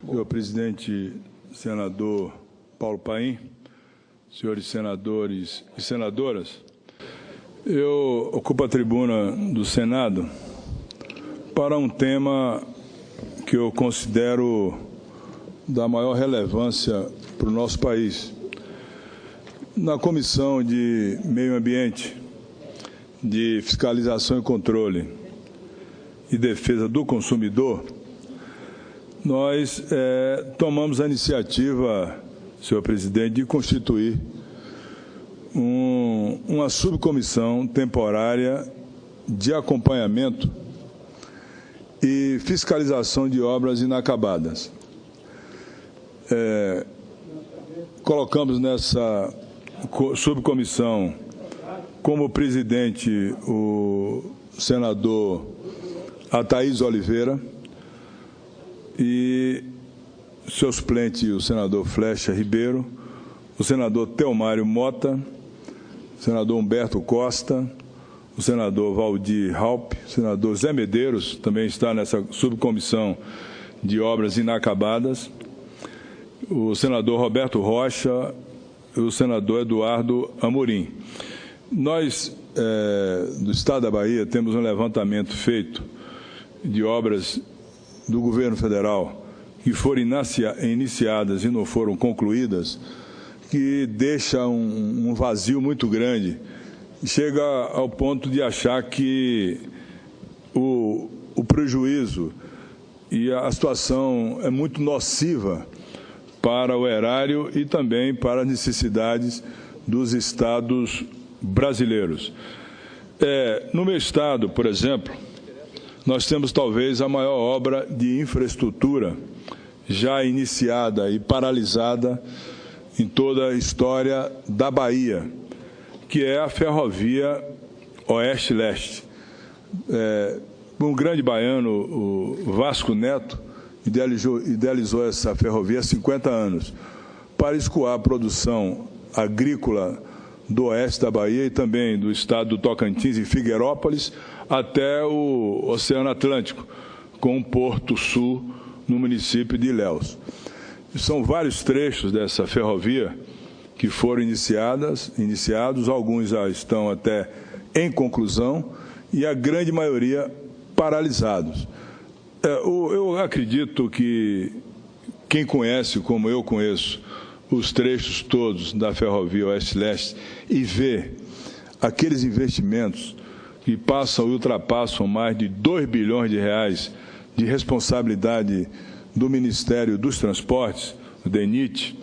Senhor presidente, senador Paulo Paim, senhores senadores e senadoras, eu ocupo a tribuna do Senado para um tema que eu considero da maior relevância para o nosso país. Na Comissão de Meio Ambiente, de Fiscalização e Controle e Defesa do Consumidor, nós tomamos a iniciativa, senhor presidente, de constituir uma subcomissão temporária de acompanhamento e fiscalização de obras inacabadas. Colocamos nessa subcomissão como presidente o senador Ataíde Oliveira e seu suplente o senador Flecha Ribeiro, o senador Theomário Mota, o senador Humberto Costa, o senador Valdir Raupp, o senador Zé Medeiros também está nessa subcomissão de obras inacabadas, o senador Roberto Rocha e o senador Eduardo Amorim. Nós, do Estado da Bahia, temos um levantamento feito de obras do governo federal que foram iniciadas e não foram concluídas, que deixa um vazio muito grande. Chega ao ponto de achar que o prejuízo e a situação é muito nociva para o erário e também para as necessidades dos estados brasileiros. No meu estado, por exemplo, nós temos talvez a maior obra de infraestrutura já iniciada e paralisada em toda a história da Bahia, que é a ferrovia Oeste-Leste. Um grande baiano, o Vasco Neto, idealizou essa ferrovia há 50 anos para escoar a produção agrícola do oeste da Bahia e também do estado do Tocantins e Figueirópolis até o Oceano Atlântico, com o Porto Sul no município de Ilhéus. São vários trechos dessa ferrovia que foram iniciados, alguns já estão até em conclusão e a grande maioria paralisados. Eu acredito que quem conhece, como eu conheço, os trechos todos da ferrovia Oeste-Leste e vê aqueles investimentos que ultrapassam mais de 2 bilhões de reais de responsabilidade do Ministério dos Transportes, o DENIT,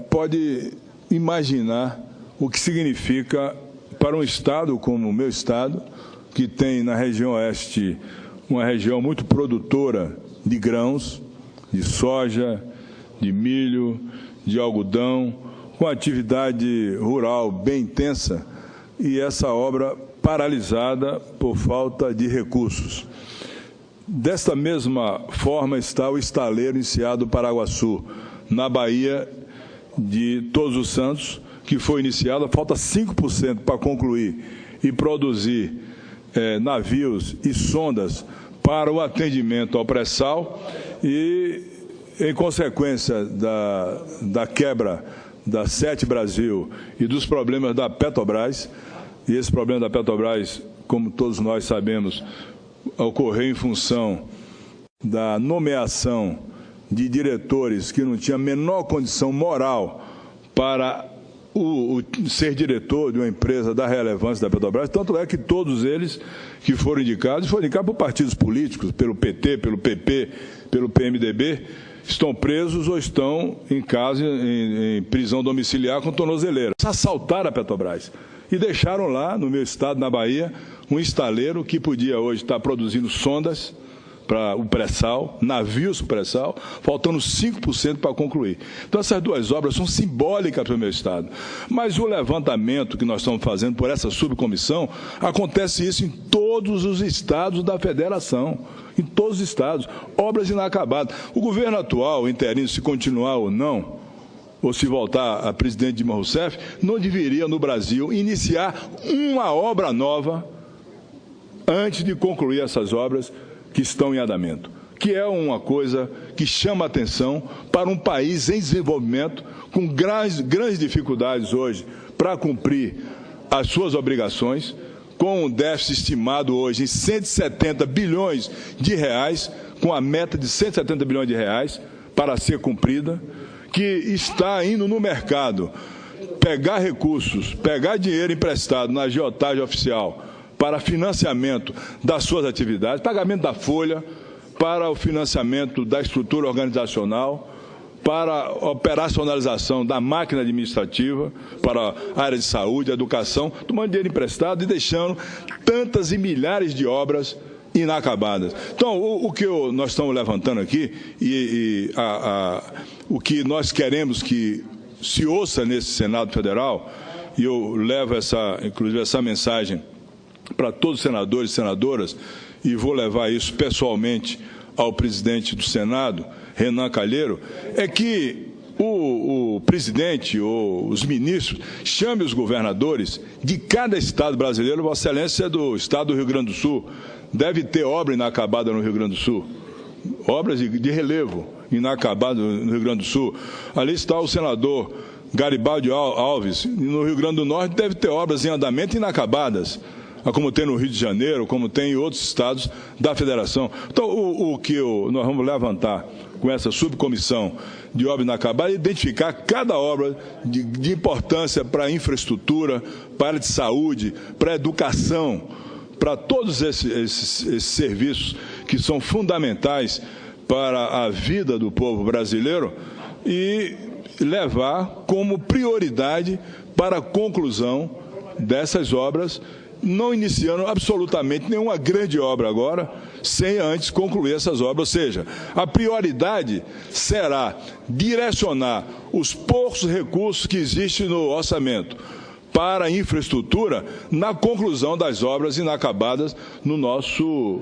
pode imaginar o que significa para um estado como o meu estado, que tem na região oeste uma região muito produtora de grãos, de soja, de milho, de algodão, com atividade rural bem intensa, e essa obra paralisada por falta de recursos. Desta mesma forma está o estaleiro Enseado Paraguaçu, na Bahia de Todos os Santos, que foi iniciado, falta 5% para concluir e produzir navios e sondas para o atendimento ao pré-sal e, em consequência da quebra da Sete Brasil e dos problemas da Petrobras, e esse problema da Petrobras, como todos nós sabemos, ocorreu em função da nomeação de diretores que não tinham a menor condição moral para ser diretor de uma empresa da relevância da Petrobras, tanto é que todos eles que foram indicados por partidos políticos, pelo PT, pelo PP, pelo PMDB, estão presos ou estão em casa, em prisão domiciliar com tornozeleira. Assaltaram a Petrobras e deixaram lá, no meu estado, na Bahia, um estaleiro que podia hoje estar produzindo sondas para o pré-sal, navios para o pré-sal, faltando 5% para concluir. Então, essas duas obras são simbólicas para o meu estado. Mas o levantamento que nós estamos fazendo por essa subcomissão, acontece isso em todos os estados da federação, em todos os estados, obras inacabadas. O governo atual, interino, se continuar ou não, ou se voltar a presidente Dilma Rousseff, não deveria, no Brasil, iniciar uma obra nova antes de concluir essas obras que estão em andamento. que é uma coisa que chama a atenção para um país em desenvolvimento, com grandes dificuldades hoje para cumprir as suas obrigações, com um déficit estimado hoje em 170 bilhões de reais, com a meta de 170 bilhões de reais para ser cumprida, que está indo no mercado pegar recursos, pegar dinheiro emprestado na agiotagem oficial para financiamento das suas atividades, pagamento da folha, para o financiamento da estrutura organizacional, para a operacionalização da máquina administrativa, para a área de saúde, educação, tomando dinheiro emprestado e deixando tantas e milhares de obras inacabadas. Então, o que nós estamos levantando aqui o que nós queremos que se ouça nesse Senado Federal, e eu levo inclusive essa mensagem para todos os senadores e senadoras, e vou levar isso pessoalmente ao presidente do Senado, Renan Calheiro, é que o presidente ou os ministros chamem os governadores de cada estado brasileiro. Vossa Excelência é do estado do Rio Grande do Sul, deve ter obra inacabada no Rio Grande do Sul, obras de relevo inacabadas no Rio Grande do Sul. Ali está o senador Garibaldi Alves, no Rio Grande do Norte deve ter obras em andamento inacabadas, como tem no Rio de Janeiro, como tem em outros estados da Federação. Então, o que nós vamos levantar com essa subcomissão de obra inacabada é identificar cada obra de importância para a infraestrutura, para a área de saúde, para a educação, para todos esses serviços que são fundamentais para a vida do povo brasileiro, e levar como prioridade para a conclusão dessas obras, não iniciando absolutamente nenhuma grande obra agora, sem antes concluir essas obras. Ou seja, a prioridade será direcionar os poucos recursos que existem no orçamento para a infraestrutura na conclusão das obras inacabadas no nosso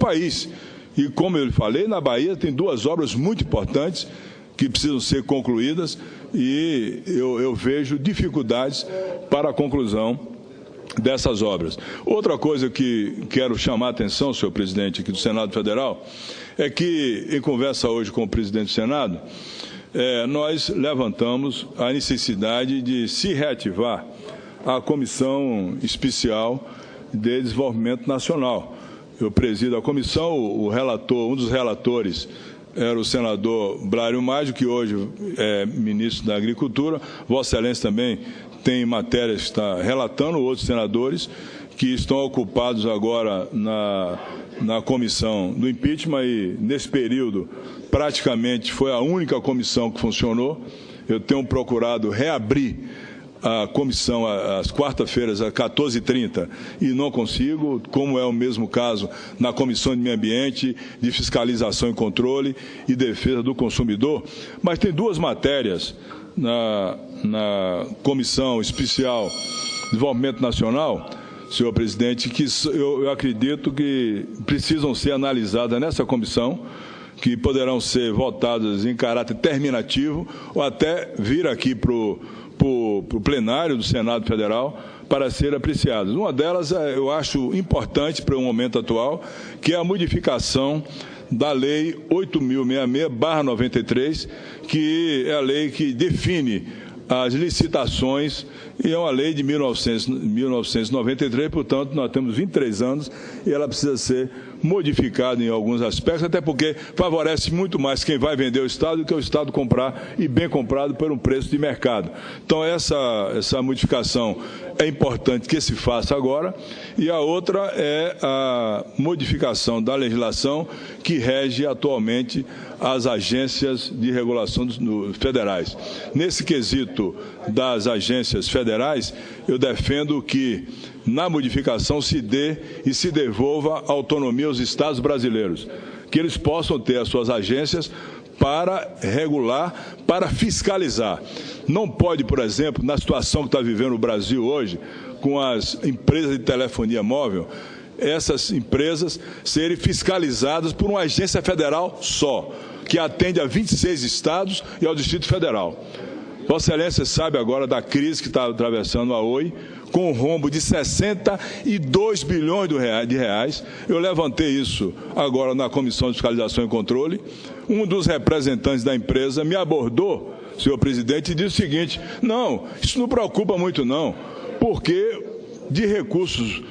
país. E, como eu falei, na Bahia tem duas obras muito importantes que precisam ser concluídas, e eu vejo dificuldades para a conclusão dessas obras. Outra coisa que quero chamar a atenção, senhor presidente, aqui do Senado Federal, é que, em conversa hoje com o presidente do Senado, nós levantamos a necessidade de se reativar a Comissão Especial de Desenvolvimento Nacional. Eu presido a comissão, um dos relatores era o senador Blário Maggi, que hoje é ministro da Agricultura. Vossa Excelência também tem matérias que está relatando, outros senadores que estão ocupados agora na comissão do impeachment, e nesse período praticamente foi a única comissão que funcionou. Eu tenho procurado reabrir a comissão às quarta-feiras, às 14h30, e não consigo, como é o mesmo caso na Comissão de Meio Ambiente, de Fiscalização e Controle e Defesa do Consumidor. Mas tem duas matérias na Comissão Especial de Desenvolvimento Nacional, senhor presidente, que eu acredito que precisam ser analisadas nessa comissão, que poderão ser votadas em caráter terminativo ou até vir aqui para o plenário do Senado Federal para ser apreciadas. Uma delas eu acho importante para o momento atual, que é a modificação da Lei 8.066/93, que é a lei que define as licitações, e é uma lei de 1993, portanto, nós temos 23 anos e ela precisa ser modificada em alguns aspectos, até porque favorece muito mais quem vai vender o Estado do que o Estado comprar, e bem comprado, por um preço de mercado. Então, essa modificação é importante que se faça agora, e a outra é a modificação da legislação que rege atualmente as agências de regulação federais. Nesse quesito das agências federais, eu defendo que na modificação se dê e se devolva autonomia aos estados brasileiros, que eles possam ter as suas agências para regular, para fiscalizar. Não pode, por exemplo, na situação que está vivendo o Brasil hoje, com as empresas de telefonia móvel, essas empresas serem fiscalizadas por uma agência federal só, que atende a 26 estados e ao Distrito Federal. Vossa Excelência sabe agora da crise que está atravessando a Oi, com um rombo de 62 bilhões de reais. Eu levantei isso agora na Comissão de Fiscalização e Controle. Um dos representantes da empresa me abordou, senhor presidente, e disse o seguinte: não, isso não preocupa muito não, porque de recursos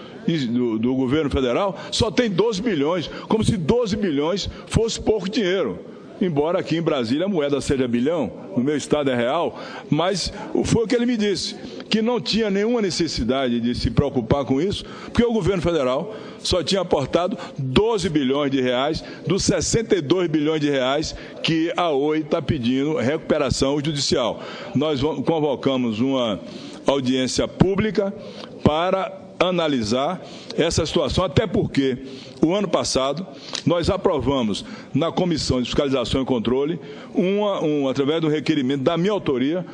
do governo federal só tem 12 bilhões, como se 12 bilhões fosse pouco dinheiro. Embora aqui em Brasília a moeda seja bilhão, no meu estado é real, mas foi o que ele me disse, que não tinha nenhuma necessidade de se preocupar com isso, porque o governo federal só tinha aportado 12 bilhões de reais dos 62 bilhões de reais que a Oi está pedindo recuperação judicial. Nós convocamos uma audiência pública para analisar essa situação, até porque o ano passado nós aprovamos na Comissão de Fiscalização e Controle, através do requerimento da minha autoria,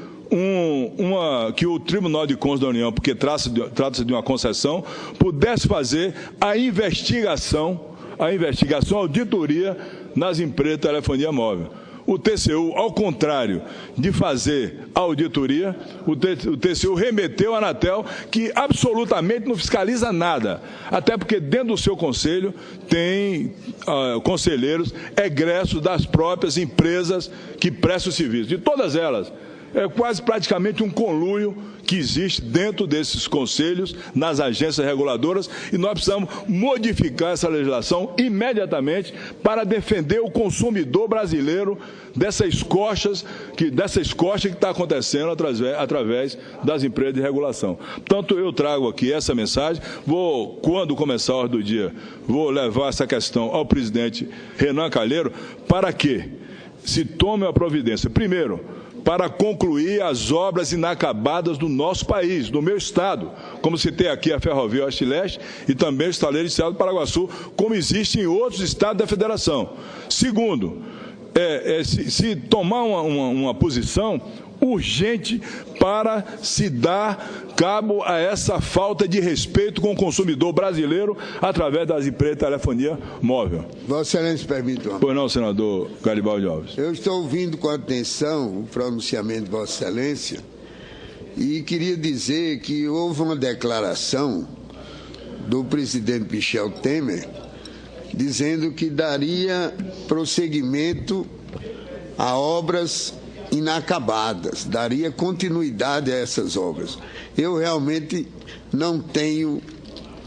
que o Tribunal de Contas da União, porque trata-se de uma concessão, pudesse fazer a investigação, a auditoria nas empresas de telefonia móvel. O TCU, ao contrário de fazer a auditoria, o TCU remeteu à Anatel, que absolutamente não fiscaliza nada, até porque dentro do seu conselho tem conselheiros egressos das próprias empresas que prestam serviço, de todas elas. É quase praticamente um conluio que existe dentro desses conselhos, nas agências reguladoras, e nós precisamos modificar essa legislação imediatamente para defender o consumidor brasileiro dessas coxas que está acontecendo através das empresas de regulação. Portanto, eu trago aqui essa mensagem, quando começar a ordem do dia, vou levar essa questão ao presidente Renan Calheiro para que se tome a providência, primeiro, para concluir as obras inacabadas do nosso país, do meu estado, como citei aqui a Ferrovia Oeste-Leste e também o estaleiro inicial do Paraguaçu, como existe em outros estados da federação. Segundo, se tomar uma posição urgente para se dar cabo a essa falta de respeito com o consumidor brasileiro através das empresas de telefonia móvel. Vossa Excelência permite uma... Pois não, senador Garibaldi Alves. Eu estou ouvindo com atenção o pronunciamento de Vossa Excelência e queria dizer que houve uma declaração do presidente Michel Temer dizendo que daria prosseguimento a obras inacabadas, daria continuidade a essas obras. Eu realmente não tenho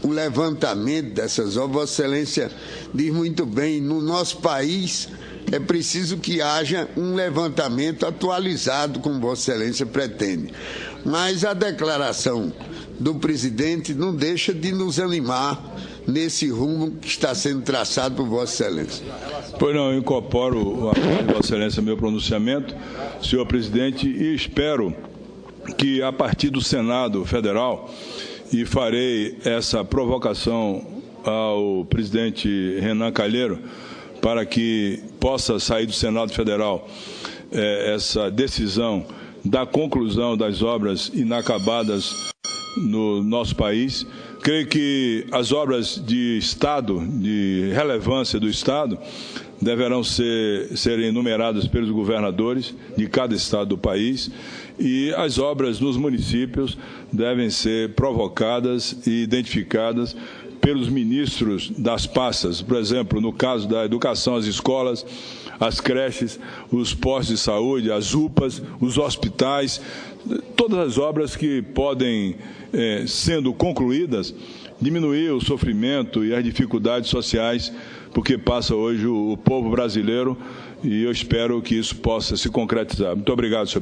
o levantamento dessas obras. Vossa Excelência diz muito bem, no nosso país é preciso que haja um levantamento atualizado, como Vossa Excelência pretende. Mas a declaração do presidente não deixa de nos animar nesse rumo que está sendo traçado por Vossa Excelência. Pois não, eu incorporo a Vossa Excelência meu pronunciamento, senhor presidente, e espero que a partir do Senado Federal, e farei essa provocação ao presidente Renan Calheiro, para que possa sair do Senado Federal essa decisão da conclusão das obras inacabadas no nosso país. Creio que as obras de Estado, de relevância do Estado, deverão serem enumeradas pelos governadores de cada estado do país, e as obras nos municípios devem ser provocadas e identificadas pelos ministros das pastas. Por exemplo, no caso da educação, as escolas, as creches, os postos de saúde, as UPAs, os hospitais, todas as obras que podem, sendo concluídas, diminuir o sofrimento e as dificuldades sociais porque passa hoje o povo brasileiro, e eu espero que isso possa se concretizar. Muito obrigado, senhor presidente.